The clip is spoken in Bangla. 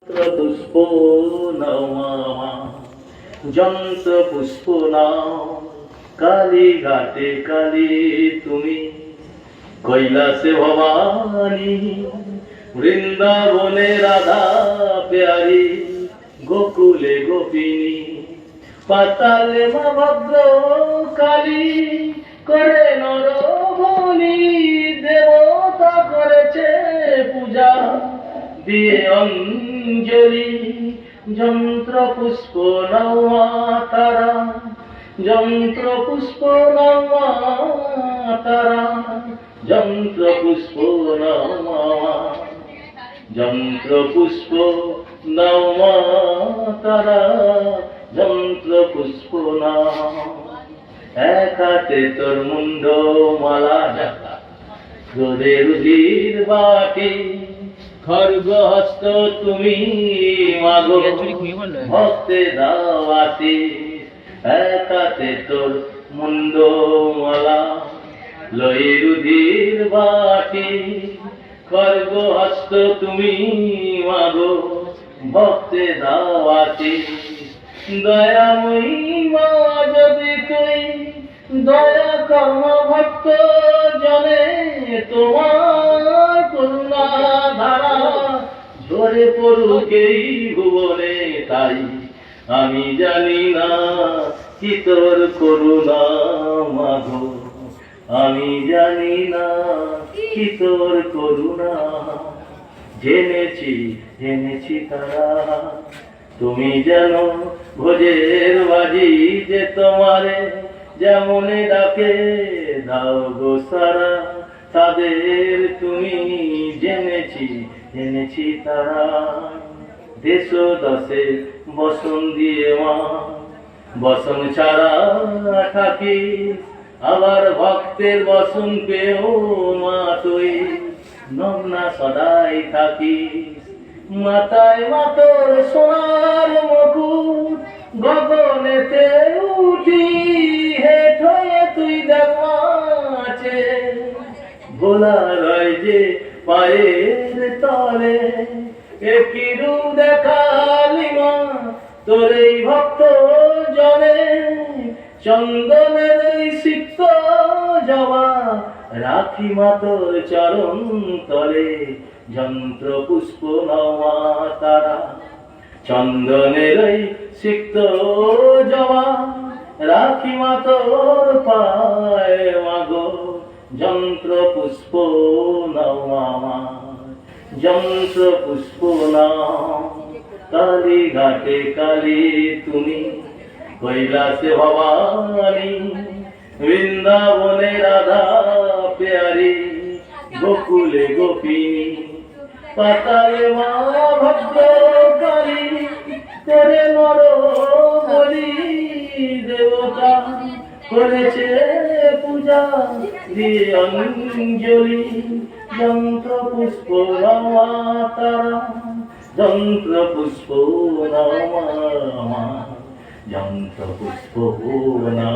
পুষ্প নাও মামা, যন্ত্র পুষ্প নাও। কালী ঘাটে কালী তুমি, কৈলাসে ভবানী, বৃন্দাবনে রাধা প্যারি, গোকুলে গোপিনী, পাতালে মা ভদ্র কালী, করে নরবলি দেবতা করেছে পূজা দিয়ে অঞ্জলি। যন্ত্র পুষ্প নাও মা তারা, যন্ত্র পুষ্প নাও মা তারা, যন্ত্র পুষ্প নাও মা, যন্ত্র পুষ্প নাও মা তারা, যন্ত্র পুষ্প নাও। এক হাতে তোর মুন্ড মালা ঢাকা, রোদে রুধির বাটি, খড়গ হস্ত তুমি মাগো, ভক্তে দাওয়াতি। এক হাতে তোর মুন্ড মালা, লয়ে রুধির বাটি, খড়গ হস্ত তুমি মাগো, ভক্তে দাওয়াতি। দয়াময়ী মা যদি তুই দয়া কর্ম ভক্ত জনে, তোমার করুণা ধারা ঝরে পড়ুক এই ভুবনে। তাই আমি জানি না কি তোর করুণা মাগো, আমি জানি না কি তোর করুণা। জেনেছি জেনেছি তারা তুমি যেন ভোজের বাজি, যে তোমারে যেমনে ডাকে দাও গো সারা। তাদের তুমি জেনেছি জেনেছি তারা, দেশ দশে বসন দিয়ে মা, বসন ছাড়া থাকি, আবার ভক্তের বসন পেও মা তুই নগ্না সদাই থাকি। মাথায় মাতর সোনার মুকুট, গগনেতে উঠি হেট হয়ে তুই দেখাছে, ভোলা রয় যে পায়ের তলে। একই রূপ দেখালি মা তোর এই ভক্ত জনে, চন্দনের সিক্ত জবা রাখি মা তোর চরণ তলে। যন্ত্র পুষ্প নাও মা তারা, চন্দনের সিক্ত জবা রাখি মা তোর পায় মাগো। যন্ত্র পুষ্প নাও মামা, যন্ত্র পুষ্প নাও। কালী ঘাটে কালী তুমি, কৈলাসে ভবানী, বৃন্দাবনে রাধা প্যারি, গোকুলে গোপিনী, পাতালে মা ভদ্র কালী, করে নর বলি দেবতা করেছে পূজা দিয়ে অঞ্জলি। যন্ত্র পুষ্প নাও মা তারা, যন্ত্র পুষ্প নাও মা, যন্ত্র পুষ্প নাও।